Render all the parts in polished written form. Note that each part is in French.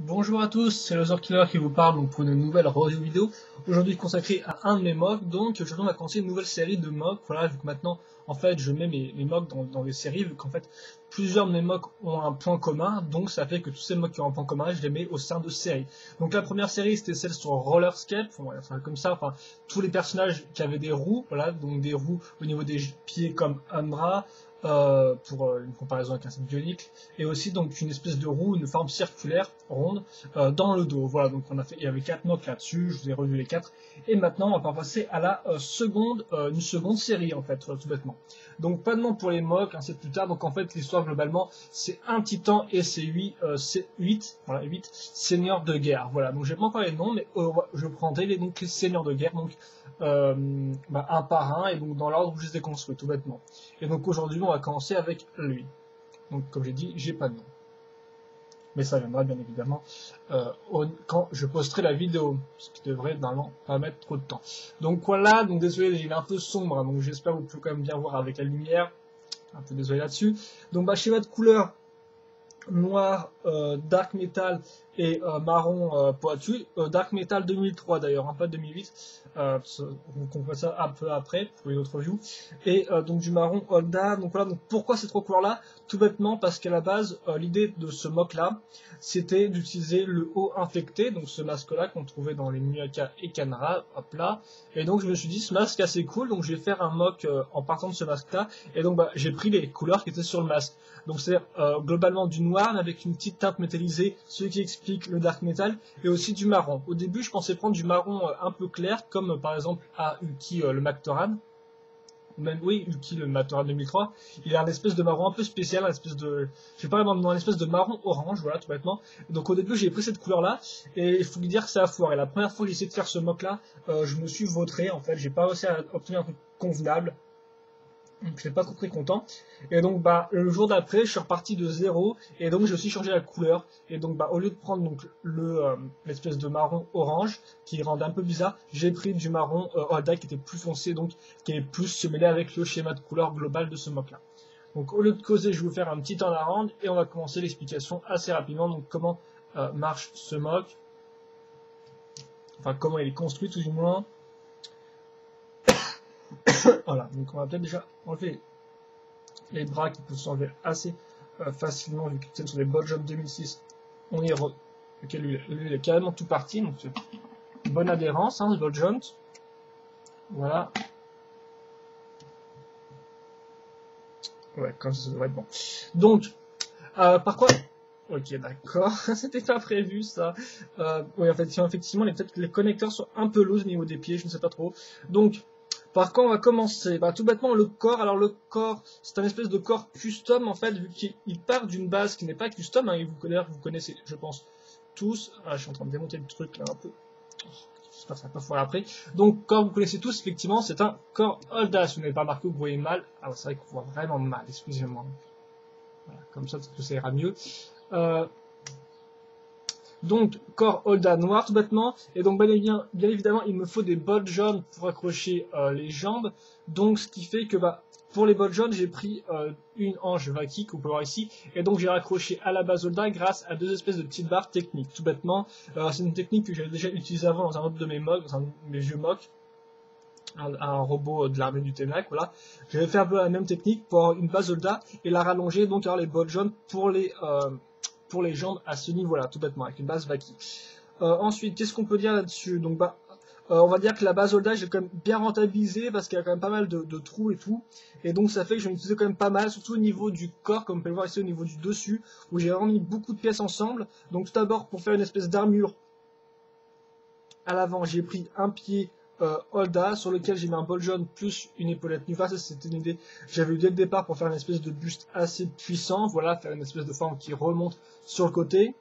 Bonjour à tous, c'est Loser Killer qui vous parle donc pour une nouvelle review vidéo, aujourd'hui consacrée à un de mes mocks. Donc aujourd'hui on va commencer une nouvelle série de mocks. Voilà, vu que maintenant en fait je mets mes mocks dans les séries, vu qu'en fait plusieurs de mes mocks ont un point commun, donc ça fait que tous ces mocks qui ont un point commun, je les mets au sein de séries. Donc la première série c'était celle sur Rollerscape, enfin comme ça, enfin tous les personnages qui avaient des roues, voilà, donc des roues au niveau des pieds comme Umbra, pour une comparaison avec un set bionique, et aussi donc une espèce de roue, une forme circulaire ronde dans le dos. Voilà, donc il y avait 4 mocks là-dessus, je vous ai revu les 4, et maintenant on va passer à la une seconde série en fait, tout bêtement. Donc pas de nom pour les mocks, c'est plus tard. Donc en fait l'histoire globalement c'est un titan et c'est 8 seigneurs de guerre. Voilà, donc j'ai pas encore les noms, mais je prendrai les seigneurs de guerre, donc un par un, et donc dans l'ordre où je les ai construits, tout bêtement. Et donc aujourd'hui, on va commencer avec lui. Donc comme j'ai dit, j'ai pas de nom. Mais ça viendra bien évidemment quand je posterai la vidéo, ce qui devrait normalement pas mettre trop de temps. Donc voilà, donc désolé, il est un peu sombre, hein, donc j'espère que vous pouvez quand même bien voir avec la lumière. Un peu désolé là-dessus. Donc schéma de couleur noir, dark metal et marron pointu. Dark metal 2003 d'ailleurs, hein, pas 2008. Vous comprenez ça un peu après pour une autre view. Et donc du marron Holda. Donc voilà, donc pourquoi ces trois couleurs là? Tout bêtement parce qu'à la base, l'idée de ce mock là, c'était d'utiliser le haut infecté, donc ce masque là qu'on trouvait dans les Muyaka et Kanra, hop là. Et donc je me suis dit, ce masque assez cool, donc je vais faire un mock en partant de ce masque là. Et donc j'ai pris les couleurs qui étaient sur le masque. Donc c'est globalement du noir avec une petite teinte métallisée, ce qui explique le dark metal, et aussi du marron. Au début, je pensais prendre du marron un peu clair, comme par exemple à Uki le Mactoran. Même oui, Uki le Mactoran 2003. Il a une espèce de marron un peu spécial, une espèce de, je sais pas vraiment, une espèce de marron orange, voilà, tout bêtement. Donc au début, j'ai pris cette couleur-là, et il faut lui dire que ça a foiré. La première fois que j'ai essayé de faire ce mock-là, je me suis vautré, en fait, j'ai pas réussi à obtenir un truc convenable. Donc je n'étais pas trop très content. Et donc le jour d'après, je suis reparti de zéro, et donc j'ai aussi changé la couleur. Et donc au lieu de prendre donc l'espèce de marron orange qui rendait un peu bizarre, j'ai pris du marron Holda qui était plus foncé, donc qui est plus se mêler avec le schéma de couleur global de ce mock là. Donc au lieu de causer, je vais vous faire un petit temps d'around et on va commencer l'explication assez rapidement. Donc comment marche ce mock, enfin comment il est construit tout du moins. Voilà, donc on va peut-être déjà enlever les bras qui peuvent s'enlever assez facilement vu qu'ils tiennent sur des ball jump 2006. On y re... Ok, lui, il est carrément tout parti, donc c'est bonne adhérence, hein, ce ball jump. Voilà. Ouais, comme ça devrait être bon. Donc, par quoi... Ok, d'accord, c'était pas prévu ça. Oui, en fait, effectivement, peut-être que les connecteurs sont un peu lourds au niveau des pieds, je ne sais pas trop. Donc, par quoi on va commencer? Tout bêtement, le corps. Alors, le corps, c'est un espèce de corps custom, en fait, vu qu'il part d'une base qui n'est pas custom, hein, et vous connaissez, je pense, tous. Ah, je suis en train de démonter le truc, là, un peu. J'espère que ça va pas foirer après. Donc, comme vous connaissez tous, effectivement, c'est un corps Holda. Si vous n'avez pas remarqué, vous voyez mal. Ah, c'est vrai qu'on voit vraiment mal, excusez-moi. Voilà, comme ça, peut-être que ça ira mieux. Donc, corps Holda noir, tout bêtement. Et donc, bien évidemment, il me faut des bottes jaunes pour accrocher les jambes. Donc, ce qui fait que, pour les bottes jaunes, j'ai pris une hanche Vaki, que vous pouvez voir ici. Et donc, j'ai raccroché à la base Holda grâce à deux espèces de petites barres techniques, tout bêtement. C'est une technique que j'avais déjà utilisée avant dans un autre de mes mocks, dans un de mes vieux mocks. Un robot de l'armée du Ténac, voilà. J'avais fait un peu la même technique pour avoir une base Holda et la rallonger, donc avoir les bottes jaunes pour les jambes à ce niveau-là, tout bêtement, avec une base Vaki. Ensuite, qu'est-ce qu'on peut dire là-dessus? Donc, on va dire que la base Holda, j'ai quand même bien rentabilisé parce qu'il y a quand même pas mal de trous et tout. Et donc, ça fait que je vais l'utiliser quand même pas mal, surtout au niveau du corps, comme vous pouvez le voir ici au niveau du dessus, où j'ai vraiment mis beaucoup de pièces ensemble. Donc, tout d'abord, pour faire une espèce d'armure à l'avant, j'ai pris un pied Holda sur lequel j'ai mis un bol jaune plus une épaulette Nuva. Ça, c'était une idée j'avais eu dès le départ pour faire une espèce de buste assez puissant. Voilà, faire une espèce de forme qui remonte sur le côté.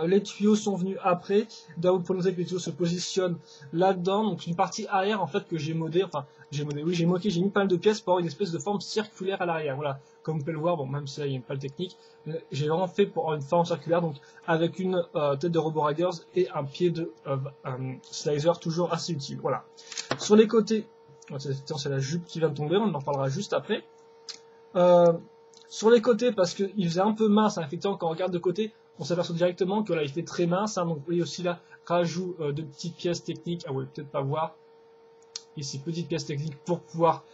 Les tuyaux sont venus après. D'ailleurs, vous pouvez noter que les tuyaux se positionnent là-dedans. Donc, une partie arrière, en fait, que j'ai modé. Enfin, j'ai mis pas mal de pièces pour avoir une espèce de forme circulaire à l'arrière. Voilà. Comme vous pouvez le voir, bon, même si là, il n'y a pas le technique, j'ai vraiment fait pour avoir une forme circulaire. Donc, avec une tête de Robo Riders et un pied de slicer toujours assez utile. Voilà. Sur les côtés, c'est la jupe qui vient de tomber. On en parlera juste après. Sur les côtés, parce qu'il faisait un peu mince, hein, effectivement, quand on regarde de côté, on s'aperçoit directement que là il fait très mince, hein, donc vous voyez aussi là, rajout de petites pièces techniques, ah ouais, peut-être pas voir, ici petites pièces techniques pour pouvoir,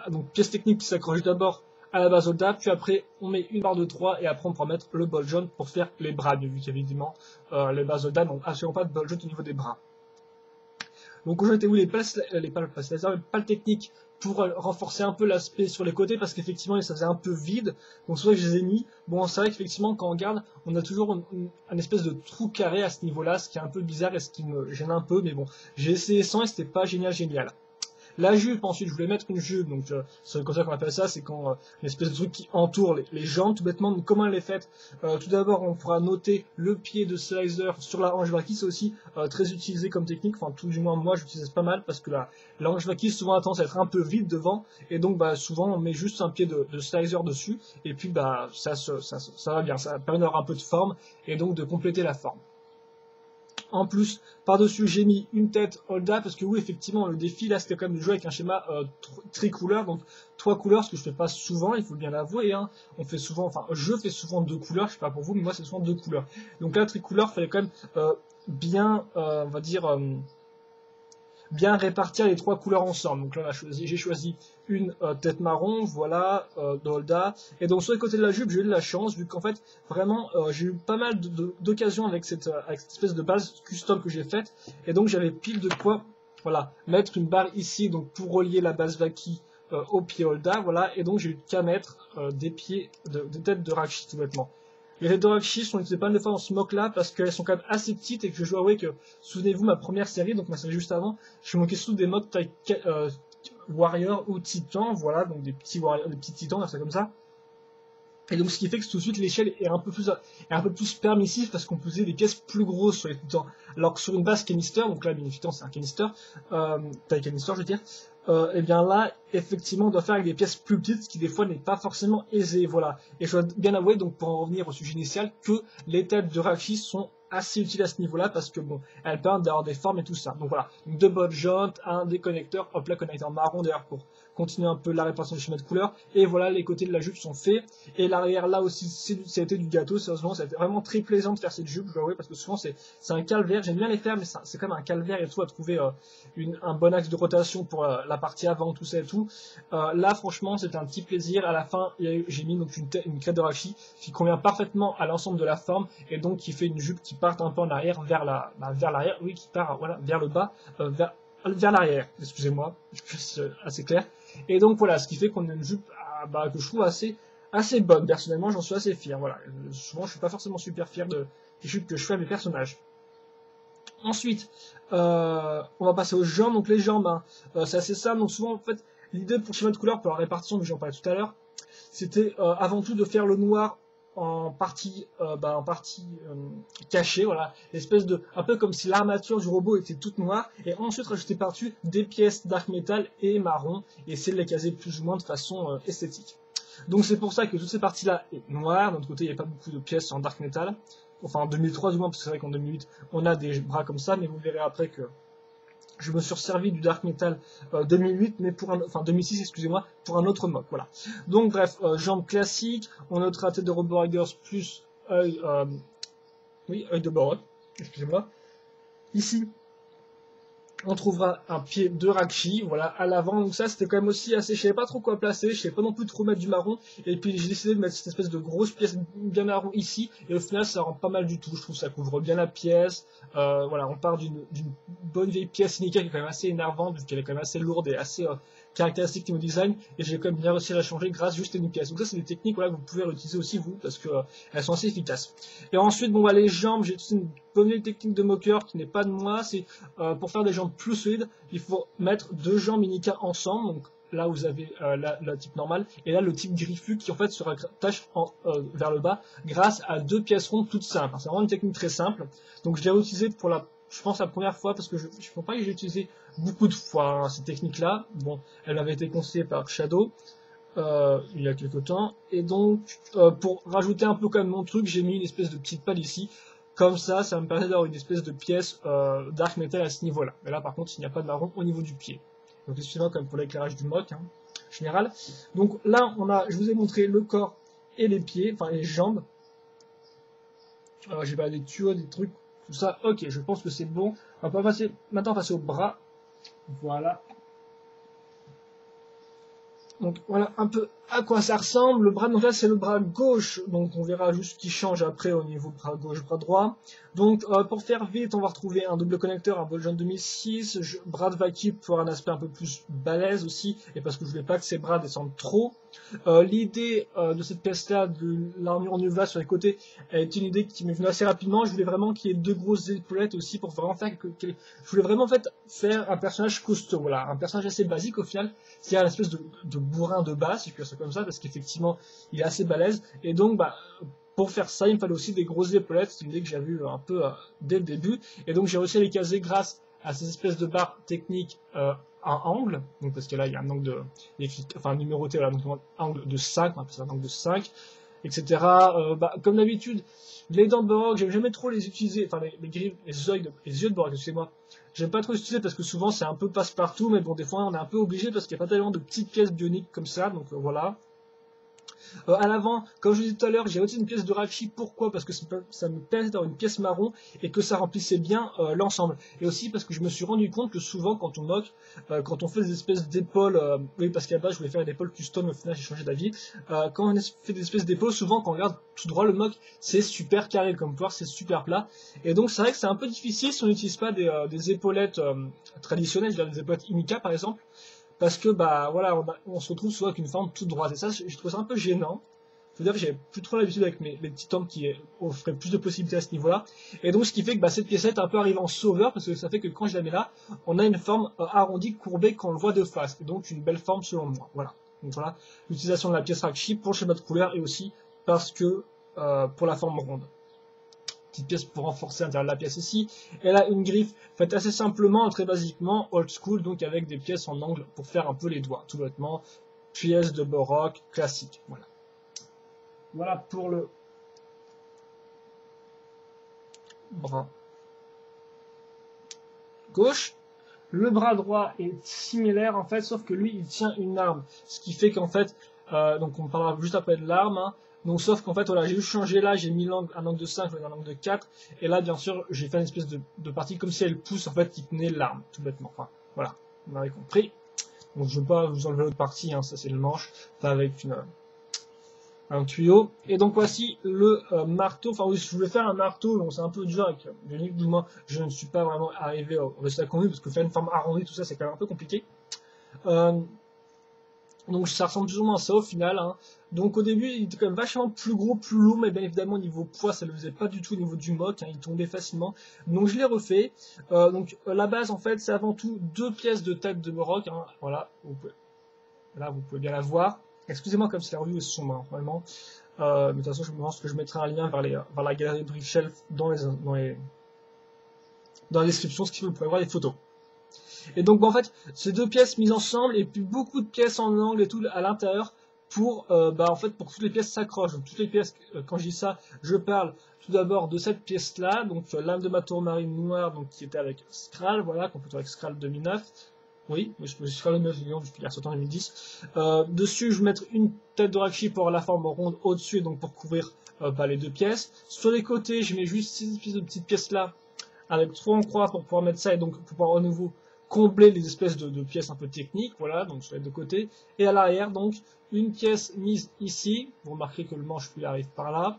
donc pièces techniques qui s'accrochent d'abord à la base Holda, puis après on met une barre de 3 et après on pourra mettre le ball joint pour faire les bras, vu qu'évidemment les bases Holda n'ont absolument pas de ball joint au niveau des bras. Donc j'ai été où les pales techniques pour renforcer un peu l'aspect sur les côtés parce qu'effectivement ça faisait un peu vide, donc c'est vrai que je les ai mis. Bon, c'est vrai qu'effectivement quand on regarde on a toujours un espèce de trou carré à ce niveau là, ce qui est un peu bizarre et ce qui me gêne un peu, mais bon, j'ai essayé sans et c'était pas génial. La jupe, ensuite, je voulais mettre une jupe, donc c'est comme ça qu'on appelle ça, c'est quand l'espèce de truc qui entoure les jambes, tout bêtement. Donc comment elle est faite? Tout d'abord, on pourra noter le pied de slicer sur la hanche vaki, c'est aussi très utilisé comme technique, enfin tout du moins moi j'utilise pas mal, parce que la hanche vaki souvent a tendance à être un peu vide devant, et donc bah, souvent on met juste un pied de slicer dessus, et puis bah ça va bien, ça permet d'avoir un peu de forme, et donc de compléter la forme. En plus, par-dessus, j'ai mis une tête Holda, parce que oui, effectivement, le défi, là, c'était quand même de jouer avec un schéma tricouleur, donc 3 couleurs, ce que je fais pas souvent, il faut bien l'avouer, hein. On fait souvent, enfin, je fais souvent 2 couleurs, je sais pas pour vous, mais moi, c'est souvent 2 couleurs. Donc là, tricouleur, fallait quand même bien, on va dire, bien répartir les 3 couleurs ensemble. Donc là, j'ai choisi une tête marron, voilà, d'Holda. Et donc sur les côtés de la jupe, j'ai eu de la chance, vu qu'en fait, vraiment, j'ai eu pas mal d'occasions avec cette espèce de base custom que j'ai faite. Et donc j'avais pile de quoi, voilà, mettre une barre ici, donc pour relier la base Vaki au pied Holda, voilà. Et donc j'ai eu qu'à mettre des têtes de Rakshi, tout bêtement. Les têtes de Rakshi sont utilisées pas mal de fois dans ce mock là parce qu'elles sont quand même assez petites et que je dois avouer que, souvenez-vous, ma première série, donc ma série juste avant, je me moquais surtout des mocks taille Warrior ou Titan, voilà, donc des petits titans, c'est comme ça. Et donc ce qui fait que tout de suite l'échelle est un peu plus permissive parce qu'on faisait des pièces plus grosses sur les titans. Alors que sur une base canister, donc là bien évidemment c'est un canister, taille canister je veux dire, et bien là effectivement on doit faire avec des pièces plus petites, ce qui des fois n'est pas forcément aisé, voilà. Et je dois bien avouer, donc pour en revenir au sujet initial, que les têtes de Rakshi sont assez utiles à ce niveau-là parce que bon, elles permettent d'avoir des formes et tout ça. Donc voilà, donc 2 ball joints, un des connecteurs, hop là connecteur marron d'ailleurs pour continuer un peu la répartition du schéma de couleurs, et voilà, les côtés de la jupe sont faits, et l'arrière là aussi, ça a été du gâteau, sérieusement, ça a été vraiment très plaisant de faire cette jupe, je dois avouer, parce que souvent c'est un calvaire, j'aime bien les faire, mais c'est quand même un calvaire et tout, à trouver un bon axe de rotation pour la partie avant, tout ça et tout. Là, franchement, c'était un petit plaisir, à la fin, j'ai mis donc une crête de Rakshi qui convient parfaitement à l'ensemble de la forme, et donc qui fait une jupe qui part un peu en arrière, vers l'arrière, oui, qui part, voilà, vers le bas, vers l'arrière, excusez-moi, je suis assez clair. Et donc voilà, ce qui fait qu'on a une jupe que je trouve assez bonne. Personnellement, j'en suis assez fier. Voilà. Souvent, je suis pas forcément super fier des jupes que je fais à mes personnages. Ensuite, on va passer aux jambes. Donc les jambes, c'est assez simple. Donc souvent, en fait, l'idée pour le schéma de couleur, pour la répartition, que j'en parlais tout à l'heure, c'était avant tout de faire le noir en partie cachée, voilà, l'espèce de, un peu comme si l'armature du robot était toute noire, et ensuite rajouter par-dessus des pièces dark metal et marron, et essayer de les caser plus ou moins de façon esthétique. Donc c'est pour ça que toute cette partie-là est noire. D'un autre côté, il n'y a pas beaucoup de pièces en dark metal, enfin en 2003 du moins, parce que c'est vrai qu'en 2008 on a des bras comme ça, mais vous verrez après que je me suis servi du Dark Metal 2008, mais 2006, excusez-moi, pour un autre mock, voilà. Donc bref, jambes classiques, on notera tête de Robo Riders plus œil de Boron, excusez-moi. Ici, on trouvera un pied de Rakshi, voilà, à l'avant. Donc ça, c'était quand même aussi assez, je savais pas trop quoi placer, je savais pas non plus trop mettre du marron, et puis j'ai décidé de mettre cette espèce de grosse pièce bien marron ici, et au final, ça rend pas mal du tout, je trouve que ça couvre bien la pièce. Voilà, on part d'une bonne vieille pièce nickel qui est quand même assez énervante, vu qu'elle est quand même assez lourde et assez caractéristique niveau design, et j'ai quand même bien réussi à la changer grâce juste à une pièce. Donc ça, c'est des techniques, voilà, que vous pouvez réutiliser aussi vous, parce que elles sont assez efficaces. Et ensuite, bon, les jambes, j'ai utilisé une bonne vieille technique de moqueur qui n'est pas de moi, c'est pour faire des jambes plus solides, il faut mettre 2 jambes Minica ensemble, donc là vous avez la type normale, et là le type griffu qui en fait se rattache vers le bas grâce à 2 pièces rondes toutes simples. C'est vraiment une technique très simple, donc je l'ai utilisée pour je pense la première fois, parce que je ne pense pas que j'ai utilisé beaucoup de fois cette technique là. Bon, elle m'avait été conseillée par Shadow il y a quelques temps, et donc pour rajouter un peu quand même mon truc, j'ai mis une espèce de petite palle ici. Comme ça me permet d'avoir une espèce de pièce dark metal à ce niveau-là. Mais là, par contre, il n'y a pas de marron au niveau du pied. Donc, excusez-moi, comme pour l'éclairage du mock, hein, général. Donc là, je vous ai montré le corps et les pieds, enfin les jambes. J'ai pas des tuyaux, des trucs, tout ça. Ok, je pense que c'est bon. On va maintenant passer au bras. Voilà. Donc voilà un peu à quoi ça ressemble. Le bras, donc là c'est le bras gauche, donc on verra juste ce qui change après au niveau bras gauche, bras droit. Donc pour faire vite, on va retrouver un double connecteur, un Boljon 2006, bras de vacuum pour un aspect un peu plus balèze aussi, et parce que je voulais pas que ses bras descendent trop. L'idée de cette pièce-là, de l'armure Nuva sur les côtés, est une idée qui m'est venue assez rapidement. Je voulais vraiment qu'il y ait deux grosses épaulettes aussi pour vraiment faire je voulais vraiment en fait faire un personnage costaud, voilà, un personnage assez basique au final, c'est-à-dire une espèce de bourrin de base, si je peux dire ça comme ça, parce qu'effectivement il est assez balèze, et donc bah pour faire ça, il me fallait aussi des grosses épaulettes, c'est une idée que j'avais eu un peu dès le début, et donc j'ai réussi à les caser grâce à ces espèces de barres techniques un angle, donc parce que là il y a un angle enfin numéroté, voilà, donc un angle de 5, on appelle ça un angle de 5, etc. Comme d'habitude, les dents de Borog, j'aime jamais trop les utiliser, enfin les griffes, les yeux de Borog, excusez-moi, j'aime pas trop les utiliser parce que souvent c'est un peu passe-partout, mais bon, des fois on est un peu obligé parce qu'il n'y a pas tellement de petites pièces bioniques comme ça, donc voilà. À l'avant, comme je vous disais tout à l'heure, j'ai retiré une pièce de Rakshi. Pourquoi? Parce que ça me permettait d'avoir une pièce marron et que ça remplissait bien l'ensemble. Et aussi parce que je me suis rendu compte que souvent, quand on moque, quand on fait des espèces d'épaules, oui, parce qu'à la base, je voulais faire une épaule custom, au final, j'ai changé d'avis. Quand on fait des espèces d'épaules, souvent, quand on regarde tout droit le mock, c'est super carré comme pouvoir, c'est super plat. Et donc, c'est vrai que c'est un peu difficile si on n'utilise pas des épaulettes traditionnelles, je veux dire des épaulettes Imika par exemple. Parce que bah voilà, on se retrouve souvent avec une forme toute droite. Et ça, je trouve ça un peu gênant. C'est-à-dire que j'avais plus trop l'habitude avec mes petits tomes qui offraient plus de possibilités à ce niveau-là. Et donc ce qui fait que bah, cette piècette est un peu arrivée en sauveur, parce que ça fait que quand je la mets là, on a une forme arrondie, courbée, quand on le voit de face. Et donc une belle forme selon moi. Voilà. Donc voilà, l'utilisation de la pièce Rakshi pour le schéma de couleur et aussi parce que pour la forme ronde. Petite pièce pour renforcer l'intérieur de la pièce ici. Elle a une griffe faite assez simplement, très basiquement, old school, donc avec des pièces en angle pour faire un peu les doigts, tout bêtement. Pièce de Borok classique. Voilà. Voilà pour le bras gauche. Le bras droit est similaire en fait, sauf que lui il tient une arme, ce qui fait qu'en fait, donc on parlera juste après de l'arme, hein. Donc sauf qu'en fait voilà, j'ai juste changé là, j'ai mis un angle de 5 au lieu d'un angle de 4, et là bien sûr j'ai fait une espèce de partie comme si elle pousse en fait qui tenait l'arme, tout bêtement. Enfin voilà, vous m'avez compris. Donc je ne veux pas vous enlever l'autre partie, hein, ça c'est le manche, pas avec un tuyau. Et donc voici le marteau. Enfin oui, je voulais faire un marteau, donc c'est un peu dur avec Bionic, du moins je ne suis pas vraiment arrivé au résultat convenu, parce que faire une forme arrondie, tout ça c'est quand même un peu compliqué. Donc ça ressemble plus ou moins à ça au final, hein. Donc au début il était quand même vachement plus gros, plus lourd, mais bien évidemment au niveau poids ça ne le faisait pas du tout au niveau du mock, hein, il tombait facilement. Donc je l'ai refait. La base en fait c'est avant tout deux pièces de tête de Borok, hein. Voilà, vous pouvez bien la voir. Excusez-moi comme si la revue est sombre, hein, vraiment. Mais de toute façon je pense que je mettrai un lien vers la galerie Brick Shelf dans la description, ce qui fait que vous pouvez voir les photos. Et donc en fait, ces deux pièces mises ensemble et puis beaucoup de pièces en angle et tout à l'intérieur pour en fait pour que toutes les pièces s'accrochent. Donc toutes les pièces, quand je dis ça, je parle tout d'abord de cette pièce-là, donc l'âme de ma tour marine noire, donc qui était avec Skral, voilà, qu'on peut trouver avec Skral 2009. Oui, Skral 2009, je peux sorti en 2010. Dessus, je vais mettre une tête de Rakshi pour la forme ronde au-dessus, donc pour couvrir les deux pièces. Sur les côtés, je mets juste ces petites pièces-là avec 3 en croix pour pouvoir mettre ça et donc pour pouvoir au nouveau combler les espèces de pièces un peu techniques, voilà, donc sur les deux côtés. Et à l'arrière, donc, une pièce mise ici, vous remarquerez que le manche lui arrive par là,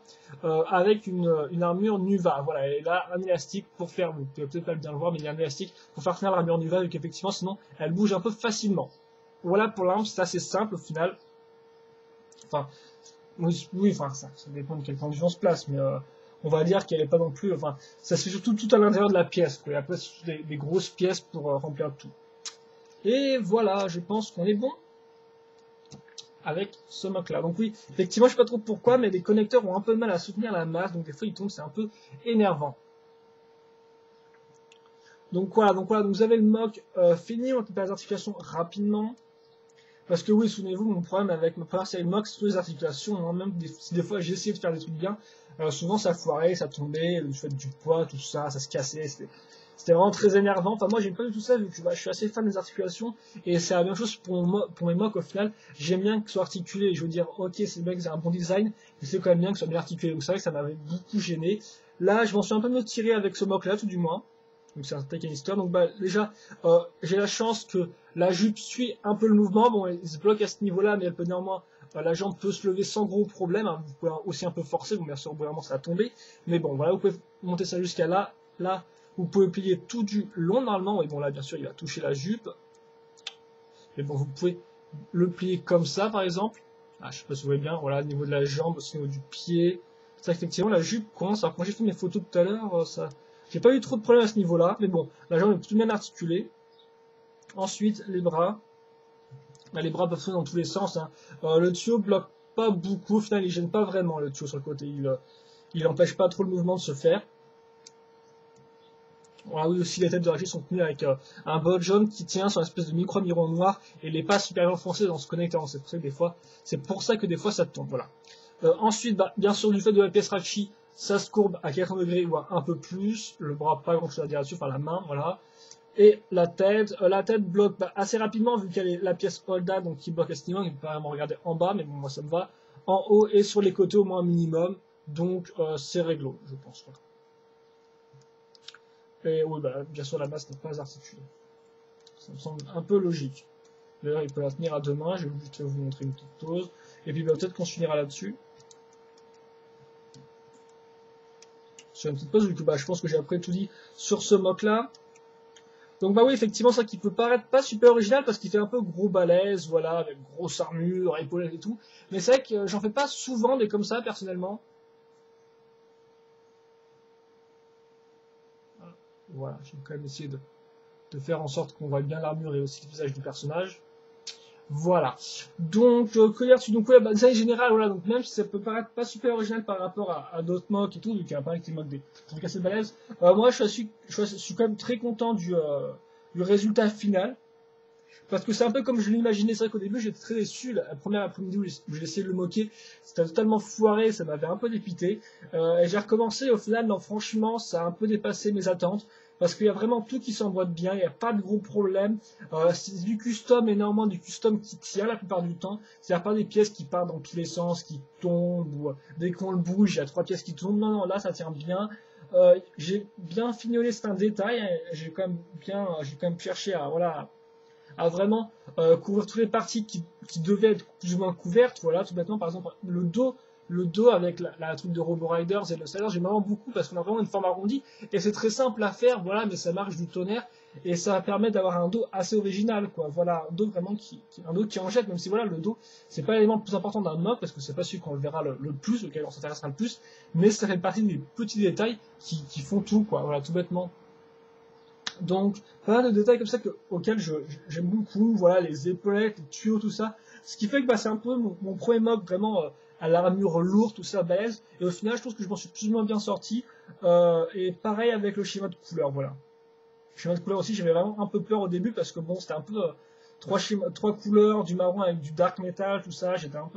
avec une armure Nuva, voilà, et là, un élastique pour faire, vous pouvez peut-être pas bien le voir, mais il y a un élastique pour faire tenir l'armure Nuva, vu qu'effectivement, sinon, elle bouge un peu facilement. Voilà pour l'arme, c'est assez simple au final. Enfin, oui, enfin, ça dépend de quel point de vue on se place, mais on va dire qu'elle n'est pas non plus, enfin, ça se fait surtout tout à l'intérieur de la pièce, quoi. Et après, c'est des grosses pièces pour remplir tout. Et voilà, je pense qu'on est bon avec ce mock-là. Donc oui, effectivement, je sais pas trop pourquoi, mais les connecteurs ont un peu de mal à soutenir la masse, donc des fois ils tombent, c'est un peu énervant. Donc voilà, donc vous avez le mock fini, on peut faire les articulations rapidement. Parce que oui, souvenez-vous, mon problème avec ma première série de mock, c'est les articulations, hein. Même si des fois j'ai essayé de faire des trucs bien, souvent ça foirait, ça tombait, le fait du poids, tout ça, ça se cassait, c'était vraiment très énervant. Enfin moi j'aime pas du tout ça, vu que je suis assez fan des articulations, et c'est la même chose pour mes mocks au final, j'aime bien que ce soit articulé, je veux dire, ok c'est bien que c'est un bon design, mais c'est quand même bien que ce soit bien articulé, donc c'est vrai que ça m'avait beaucoup gêné. Là, je m'en suis un peu mieux tiré avec ce mock là, tout du moins. Donc c'est un Takanister. Donc bah, déjà, j'ai la chance que la jupe suit un peu le mouvement. Bon, elle se bloque à ce niveau-là, mais elle peut néanmoins, la jambe peut se lever sans gros problème. Hein. Vous pouvez aussi un peu forcer, bon bien sûr, vraiment ça va tomber. Mais bon, voilà, vous pouvez monter ça jusqu'à là. Là, vous pouvez plier tout du long normalement. Et bon là, bien sûr, il va toucher la jupe. Mais bon, vous pouvez le plier comme ça, par exemple. Ah, je sais pas si vous voyez bien, voilà, au niveau de la jambe, aussi au niveau du pied. C'est effectivement la jupe commence. Alors quand j'ai fait mes photos tout à l'heure, ça, j'ai pas eu trop de problèmes à ce niveau-là, mais bon, la jambe est tout bien articulée. Ensuite, les bras. Les bras peuvent se dans tous les sens. Hein. Le tuyau bloque pas beaucoup, au final, il gêne pas vraiment le tuyau sur le côté. Il empêche pas trop le mouvement de se faire. Voilà, oui, aussi les têtes de rachis sont tenues avec un bol jaune qui tient sur une espèce de micro-miron noir et les pas super enfoncés dans ce connecteur. C'est pour ça que des fois ça tombe. Voilà. Ensuite, bah, bien sûr, du fait de la pièce Rachi, ça se courbe à 80 degrés ou un peu plus. Le bras, pas grand chose à dire là-dessus, enfin la main, voilà. Et la tête bloque bah, assez rapidement vu qu'elle est la pièce Holda, donc qui bloque à ce niveau. On peut pas vraiment regarder en bas, mais bon, moi ça me va. En haut et sur les côtés au moins un minimum. Donc c'est réglo, je pense. Voilà. Et oui, bah, bien sûr, la masse n'est pas articulée. Ça me semble un peu logique. D'ailleurs, il peut la tenir à deux mains. Je vais juste vous montrer une petite pause. Et puis, bah, peut-être qu'on se finira là-dessus. Sur une petite pause, vu que bah, je pense que j'ai après tout dit sur ce mock-là. Donc, bah oui, effectivement, ça qui peut paraître pas super original parce qu'il fait un peu gros balèze, voilà, avec grosse armure, épaulettes et tout. Mais c'est vrai que j'en fais pas souvent des comme ça, personnellement. Voilà, j'ai quand même essayé de faire en sorte qu'on voit bien l'armure et aussi le visage du personnage. Voilà. Donc, que dire dessus? Donc, ouais, bah, design général, voilà. Donc, même si ça peut paraître pas super original par rapport à d'autres mocks et tout, vu qu'il y a pas avec les mocks des trucs assez balèzes, moi, je suis quand même très content du résultat final. Parce que c'est un peu comme je l'imaginais. C'est vrai qu'au début, j'étais très déçu. La première après-midi où j'ai essayé de le moquer, c'était totalement foiré. Ça m'avait un peu dépité. Et j'ai recommencé. Au final, non, franchement, ça a un peu dépassé mes attentes. Parce qu'il y a vraiment tout qui s'emboîte bien. Il n'y a pas de gros problèmes. C'est du custom, énormément du custom qui tient la plupart du temps. C'est-à-dire pas des pièces qui partent dans tous les sens, qui tombent, ou dès qu'on le bouge, il y a trois pièces qui tombent. Non, non, là, ça tient bien. J'ai bien fignolé, c'est un détail. J'ai quand même cherché à, voilà, à vraiment couvrir toutes les parties qui devaient être plus ou moins couvertes. Voilà, tout bêtement, par exemple, le dos avec la truc de Robo Riders et le salaire, j'aime vraiment beaucoup parce qu'on a vraiment une forme arrondie et c'est très simple à faire, voilà, mais ça marche du tonnerre et ça va permettre d'avoir un dos assez original, quoi. Voilà, un dos vraiment un dos qui en jette, même si voilà, le dos, c'est pas l'élément le plus important d'un mock parce que c'est pas celui qu'on le verra le plus, lequel on s'intéressera le plus, mais ça fait partie des petits détails qui font tout, quoi. Voilà, tout bêtement. Donc, pas mal de détails comme ça auxquels j'aime beaucoup, voilà, les épaulettes, les tuyaux, tout ça. Ce qui fait que bah, c'est un peu mon premier mock vraiment à l'armure lourde, tout ça, balèze. Et au final, je pense que je m'en suis plus ou moins bien sorti. Et pareil avec le schéma de couleur, voilà. Le schéma de couleur aussi, j'avais vraiment un peu peur au début parce que bon, c'était un peu trois couleurs, du marron avec du dark metal, tout ça. J'étais un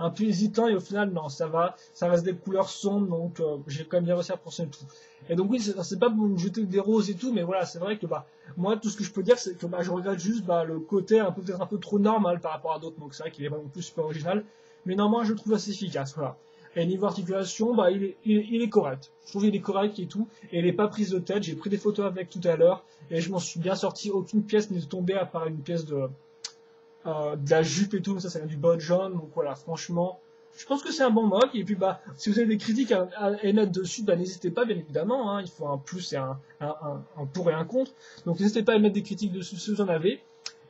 peu hésitant et au final non ça va, ça reste des couleurs sombres donc j'ai quand même bien réussi à penser tout. Et donc oui c'est pas pour me jeter des roses et tout mais voilà c'est vrai que bah moi tout ce que je peux dire c'est que bah je regrette juste bah le côté peut-être un peu trop normal par rapport à d'autres donc c'est vrai qu'il est pas non plus super original mais normalement je le trouve assez efficace voilà. Et niveau articulation bah il est correct, je trouve qu'il est correct et tout et il est pas prise de tête, j'ai pris des photos avec tout à l'heure et je m'en suis bien sorti, aucune pièce n'est tombée à part une pièce de la jupe et tout, ça vient du bot jaune, donc voilà, franchement, je pense que c'est un bon mock, et puis bah, si vous avez des critiques à émettre dessus, bah n'hésitez pas, bien évidemment, hein, il faut un plus et un pour et un contre, donc n'hésitez pas à émettre des critiques dessus si vous en avez,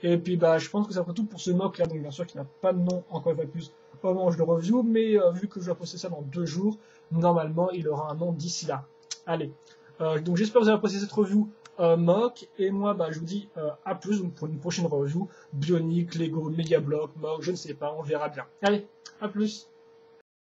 et puis bah je pense que ça fera tout pour ce mock là, donc bien sûr qui n'a pas de nom, encore une fois de plus, au moment où je le review, mais vu que je vais poster ça dans 2 jours, normalement il aura un nom d'ici là. Allez, donc j'espère que vous avez apprécié cette review mock, et moi bah, je vous dis à plus pour une prochaine review, Bionic, Lego, Megablock, mock, je ne sais pas, on verra bien. Allez, à plus.